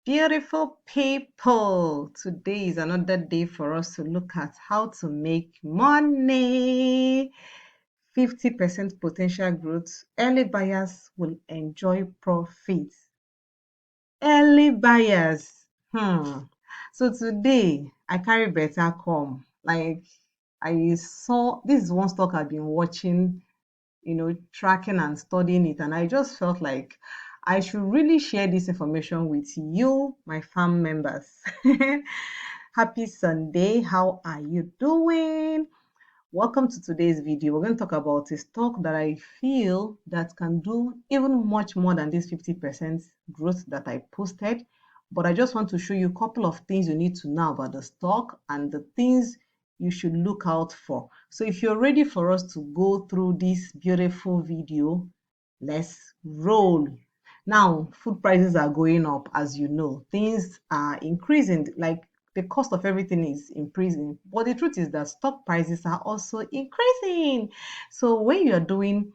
Beautiful people, today is another day for us to look at how to make money. 50% potential growth. Early buyers will enjoy profits. Early buyers. So today I carry better come. Like I saw this is one stock I've been watching, tracking and studying it. And I just felt like I should really share this information with you, my fam members. Happy Sunday. How are you doing? Welcome to today's video. We're going to talk about a stock that I feel that can do even much more than this 50% growth that I posted. But I just want to show you a couple of things you need to know about the stock and the things you should look out for. So if you're ready for us to go through this beautiful video, let's roll. Now, food prices are going up, as you know. Things are increasing, like the cost of everything is increasing. But the truth is that stock prices are also increasing. So when you're doing,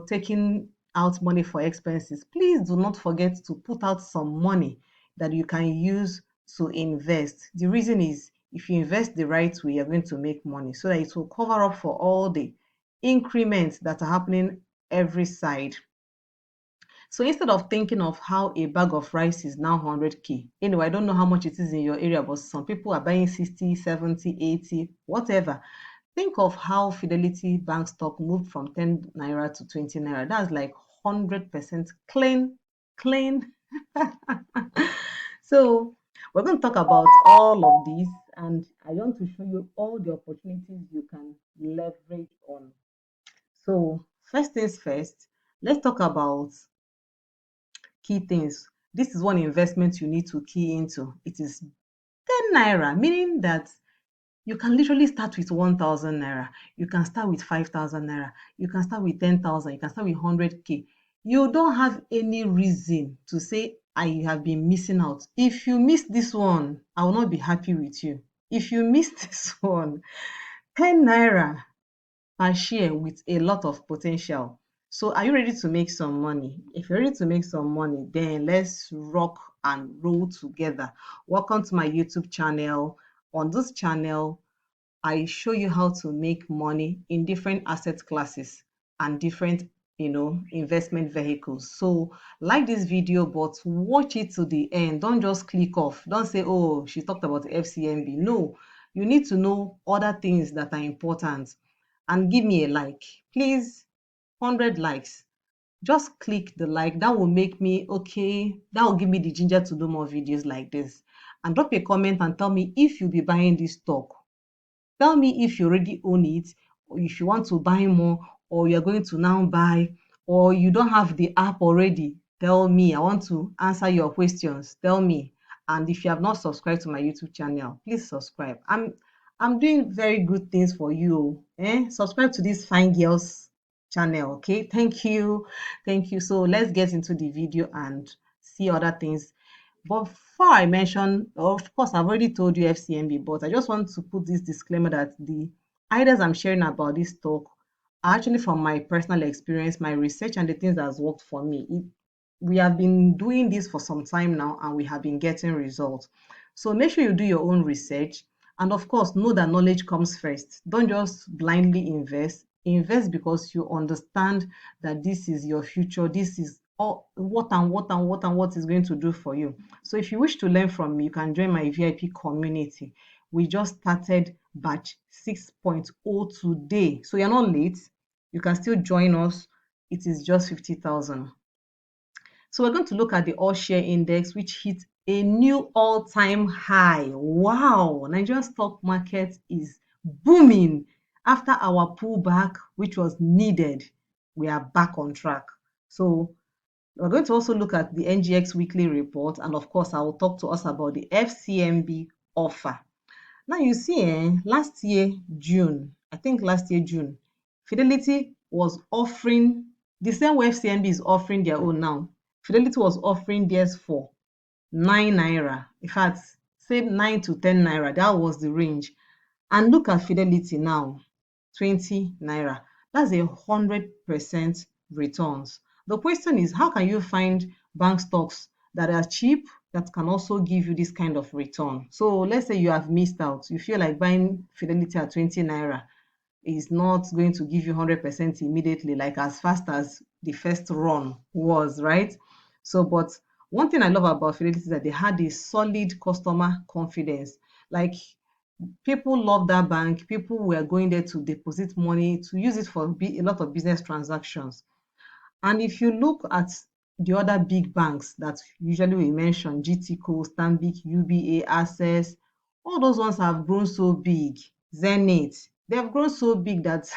taking out money for expenses, please do not forget to put out some money that you can use to invest. The reason is if you invest the right way, you're going to make money so that it will cover up for all the increments that are happening every side. So instead of thinking of how a bag of rice is now 100k, anyway, I don't know how much it is in your area, but some people are buying 60, 70, 80, whatever. Think of how Fidelity Bank stock moved from 10 naira to 20 naira. That's like 100% clean, clean. So we're going to talk about all of these, and I want to show you all the opportunities you can leverage on. So first things first, let's talk about key things. This is one investment you need to key into. It is 10 naira, meaning that you can literally start with 1,000 naira. You can start with 5,000 naira. You can start with 10,000. You can start with 100k. You don't have any reason to say I have been missing out. If you miss this one, I will not be happy with you. If you miss this one, 10 naira per share with a lot of potential. So are you ready to make some money? If you're ready to make some money, then let's rock and roll together. Welcome to my YouTube channel. On this channel, I show you how to make money in different asset classes and different, investment vehicles. So like this video, but watch it to the end. Don't just click off. Don't say, oh, she talked about FCMB. No, you need to know other things that are important. And give me a like. Please, 100 likes. Just click the like. That will make me, okay, that will give me the ginger to do more videos like this. And drop a comment and tell me if you'll be buying this stock. Tell me if you already own it, or if you want to buy more, or you're going to now buy, or you don't have the app already. Tell me. I want to answer your questions. Tell me. And if you have not subscribed to my YouTube channel, please subscribe. I'm doing very good things for you. Subscribe to this fine girls channel. Okay. Thank you. Thank you. So let's get into the video and see other things. But before I mention, of course, I've already told you FCMB, but I just want to put this disclaimer that the ideas I'm sharing about this talk are actually from my personal experience, my research, and the things that has worked for me. We have been doing this for some time now, and we have been getting results. So make sure you do your own research. And of course, know that knowledge comes first. Don't just blindly invest. Invest because you understand that this is your future. This is all what is going to do for you. So if you wish to learn from me, you can join my VIP community. We just started batch 6.0 today. So you're not late. You can still join us. It is just 50,000. So we're going to look at the all share index, which hit a new all-time high. Wow, Nigerian stock market is booming. After our pullback, which was needed, we are back on track. So we're going to also look at the NGX weekly report, and of course, I will talk to us about the FCMB offer. Now you see, last year, June, Fidelity was offering the same way FCMB is offering their own now. Fidelity was offering theirs for 9 naira. In fact, say 9 to 10 naira. That was the range. And look at Fidelity now, 20 naira. That's 100% returns. The question is, how can you find bank stocks that are cheap that can also give you this kind of return. So let's say you have missed out. You feel like buying Fidelity at 20 naira is not going to give you 100% immediately, like as fast as the first run was, right? So, but one thing I love about Fidelity is that they had a solid customer confidence. Like people love that bank. People were going there to deposit money, to use it for a lot of business transactions. And if you look at the other big banks that usually we mention, GTCO, Stanbic, UBA, Access, all those ones have grown so big. Zenith, they have grown so big that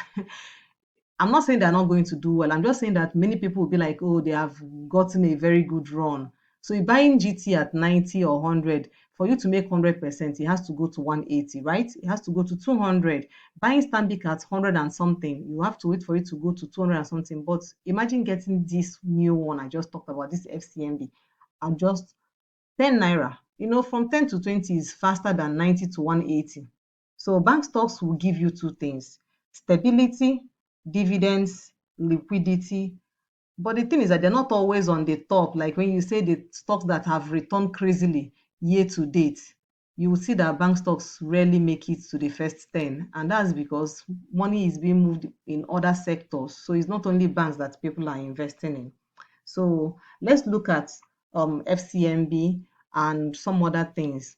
I'm not saying they're not going to do well. I'm just saying that many people will be like, oh, they have gotten a very good run. So you're buying GT at 90 or 100. For you to make 100%, it has to go to 180, right? It has to go to 200. Buying Stanbic at 100 and something, you have to wait for it to go to 200 and something. But imagine getting this new one I just talked about, this FCMB, at just 10 naira. From 10 to 20 is faster than 90 to 180. So bank stocks will give you two things: stability, dividends, liquidity. But the thing is that they're not always on the top. Like when you say the stocks that have returned crazily year to date, you will see that bank stocks rarely make it to the first 10. And that's because money is being moved in other sectors. So it's not only banks that people are investing in. So let's look at FCMB and some other things.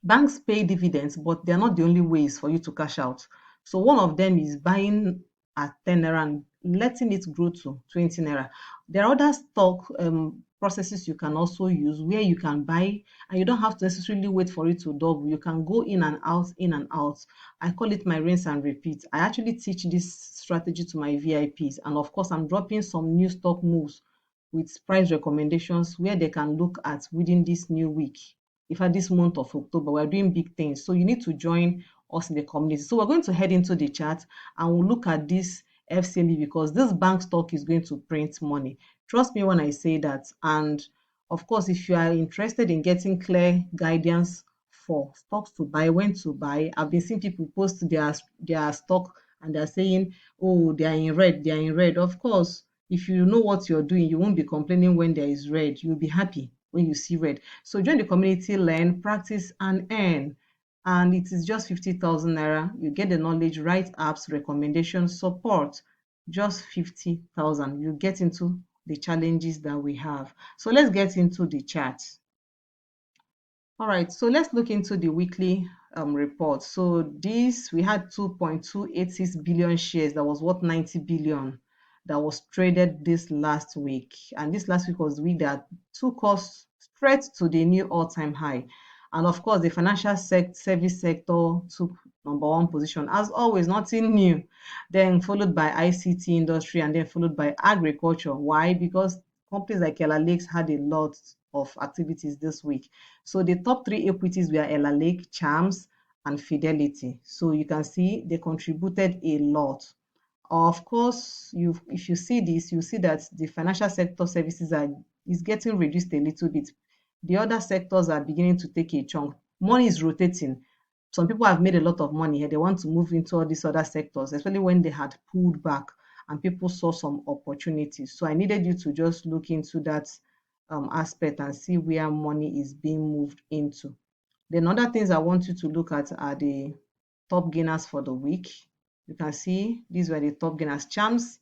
Banks pay dividends, but they're not the only ways for you to cash out. So one of them is buying at 10 naira and letting it grow to 20 naira. There are other stock processes you can also use where you can buy and you don't have to necessarily wait for it to double. You can go in and out, in and out. I call it my rinse and repeat. I actually teach this strategy to my VIPs. And of course, I'm dropping some new stock moves with price recommendations where they can look at within this new week. In fact, this month of October, we're doing big things. So you need to join us in the community. So we're going to head into the chat and we'll look at this FCMB because this bank stock is going to print money. Trust me when I say that. And of course, if you are interested in getting clear guidance for stocks to buy, when to buy, I've been seeing people post their stock and they're saying, oh, they are in red, they are in red. Of course, if you know what you're doing, you won't be complaining when there is red. You'll be happy when you see red. So join the community, learn, practice, and earn. And it is just 50,000 naira. You get the knowledge, right apps, recommendations, support. Just 50,000. You get into the challenges that we have. So let's get into the chat. All right, so let's look into the weekly report. So this, we had 2.286 billion shares that was worth 90 billion that was traded this last week. And this last week was the week that took us straight to the new all-time high. And of course, the financial service sector took number one position. As always, nothing new. Then followed by ICT industry and then followed by agriculture. Why? Because companies like Ella Lakes had a lot of activities this week. So the top three equities were Ella Lake, Chams, and Fidelity. So you can see they contributed a lot. Of course, if you see this, you see that the financial sector services is getting reduced a little bit. The other sectors are beginning to take a chunk. Money is rotating. Some people have made a lot of money here. They want to move into all these other sectors, especially when they had pulled back and people saw some opportunities. So I needed you to just look into that aspect and see where money is being moved into. Then other things I want you to look at are the top gainers for the week. You can see these were the top gainers. Chams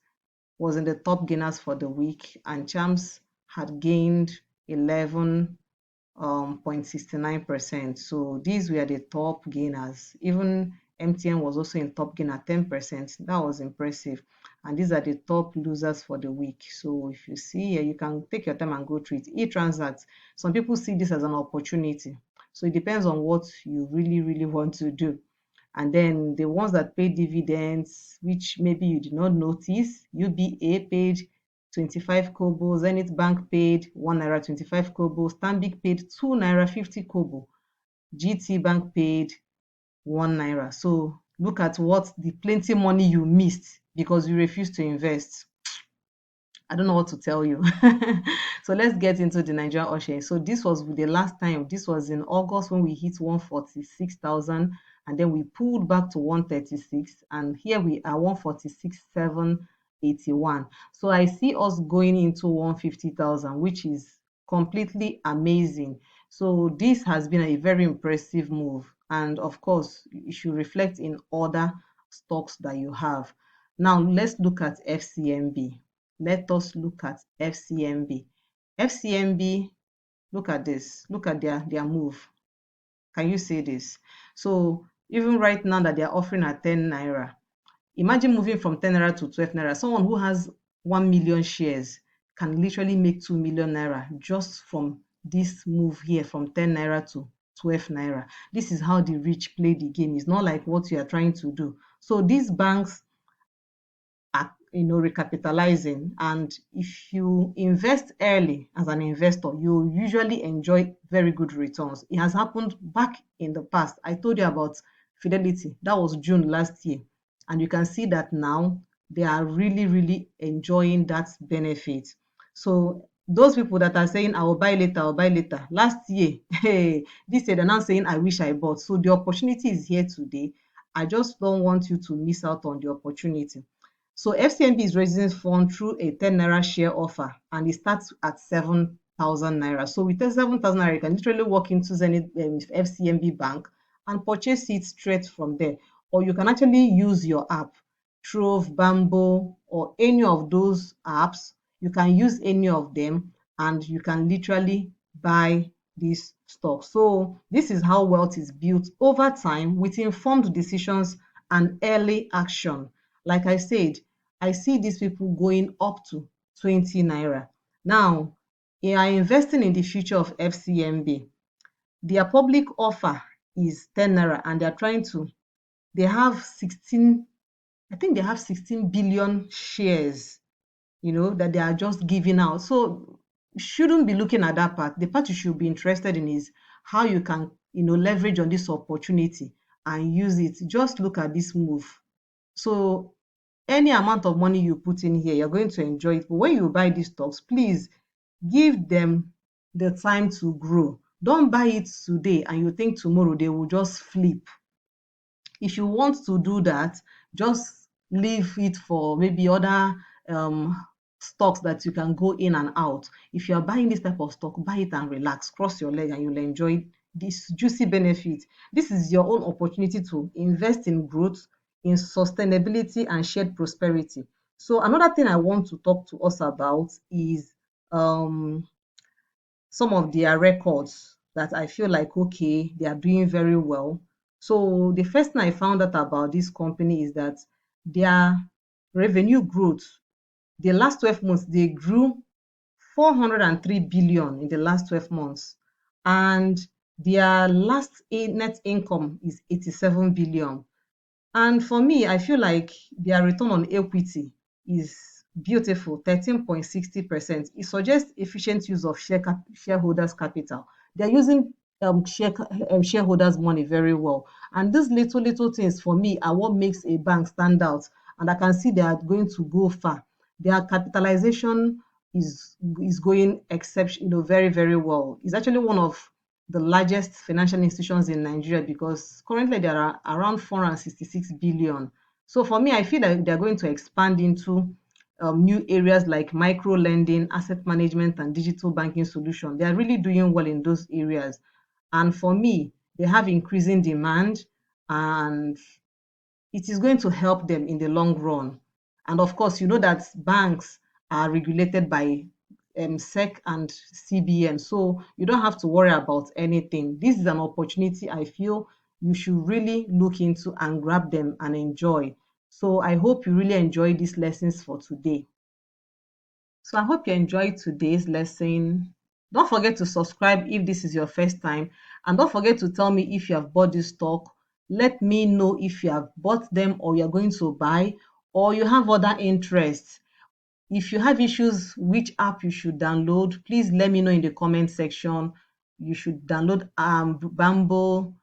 was in the top gainers for the week, and Chams had gained 11.69%. So these were the top gainers. Even MTN was also in top gain at 10%. That was impressive. And these are the top losers for the week. So if you see here, you can take your time and go through it. E-Transact, some people see this as an opportunity. So it depends on what you really, really want to do. And then the ones that pay dividends, which maybe you did not notice, UBA paid 25 kobo, Zenith Bank paid 1 naira 25 kobo, Stanbic paid 2 naira 50 kobo, GT Bank paid 1 naira. So look at what the plenty money you missed because you refused to invest. I don't know what to tell you. So let's get into the Nigerian Ocean. So this was the last time. This was in August when we hit 146,000 and then we pulled back to 136 and here we are 146,781. So I see us going into 150,000, which is completely amazing. So this has been a very impressive move. And of course, it should reflect in other stocks that you have. Now let's look at FCMB. Let us look at FCMB. FCMB, look at this. Look at their move. Can you see this? So even right now that they're offering at 10 naira, imagine moving from 10 naira to 12 naira. Someone who has 1 million shares can literally make 2 million naira just from this move here from 10 naira to 12 naira. This is how the rich play the game. It's not like what you are trying to do. So these banks are, recapitalizing, and if you invest early as an investor, you usually enjoy very good returns. It has happened back in the past. I told you about Fidelity. That was June last year, and you can see that now they are really enjoying that benefit. So those people that are saying I will buy later, I'll buy later, last year, hey, this year they're now saying I wish I bought. So the opportunity is here today. I just don't want you to miss out on the opportunity. So FCMB is raising funds through a 10 naira share offer, and it starts at 7,000 naira. So with 7,000 naira, you can literally walk into Zenith FCMB Bank and purchase it straight from there. Or you can actually use your app, Trove, Bamboo, or any of those apps. You can use any of them, and you can literally buy this stock. So this is how wealth is built over time with informed decisions and early action. Like I said, I see these people going up to 20 naira. Now, they are investing in the future of FCMB. Their public offer is 10 naira, and they're trying to, they have 16, I think they have 16 billion shares, that they are just giving out. So you shouldn't be looking at that part. The part you should be interested in is how you can, leverage on this opportunity and use it. Just look at this move. So any amount of money you put in here, you're going to enjoy it. But when you buy these stocks, please give them the time to grow. Don't buy it today and you think tomorrow they will just flip. If you want to do that, just leave it for maybe other stocks that you can go in and out. If you are buying this type of stock, buy it and relax, cross your leg, and you'll enjoy this juicy benefit. This is your own opportunity to invest in growth, in sustainability, and shared prosperity. So another thing I want to talk to us about is um some of their records that I feel like, okay, they are doing very well. So the first thing I found out about this company is that their revenue growth, the last 12 months, they grew 403 billion in the last 12 months. And their last net income is 87 billion. And for me, I feel like their return on equity is beautiful, 13.60%. It suggests efficient use of shareholders' capital. They're using shareholders' money very well. And these little things for me are what makes a bank stand out. And I can see they are going to go far. Their capitalization is going very well. It's actually one of the largest financial institutions in Nigeria, because currently there are around 466 billion. So for me, I feel that they're going to expand into new areas like micro lending, asset management, and digital banking solution. They are really doing well in those areas. And for me, they have increasing demand, and it is going to help them in the long run. And of course, you know that banks are regulated by SEC and CBN, so you don't have to worry about anything. This is an opportunity I feel you should really look into and grab them and enjoy. So I hope you really enjoy these lessons for today. So I hope you enjoyed today's lesson. Don't forget to subscribe if this is your first time. And don't forget to tell me if you have bought this stock. Let me know if you have bought them or you're going to buy, or you have other interests. If you have issues which app you should download, please let me know in the comment section. You should download Bamboo,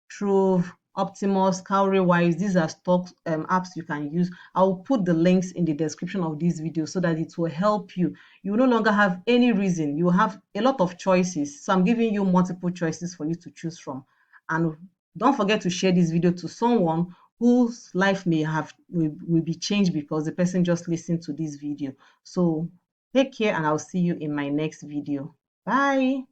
Trove, Optimus, Cowrywise. These are stock apps you can use. I will put the links in the description of this video so that it will help you. You will no longer have any reason. You will have a lot of choices. So I'm giving you multiple choices for you to choose from. And don't forget to share this video to someone whose life will be changed because the person just listened to this video. So take care, and I'll see you in my next video. Bye.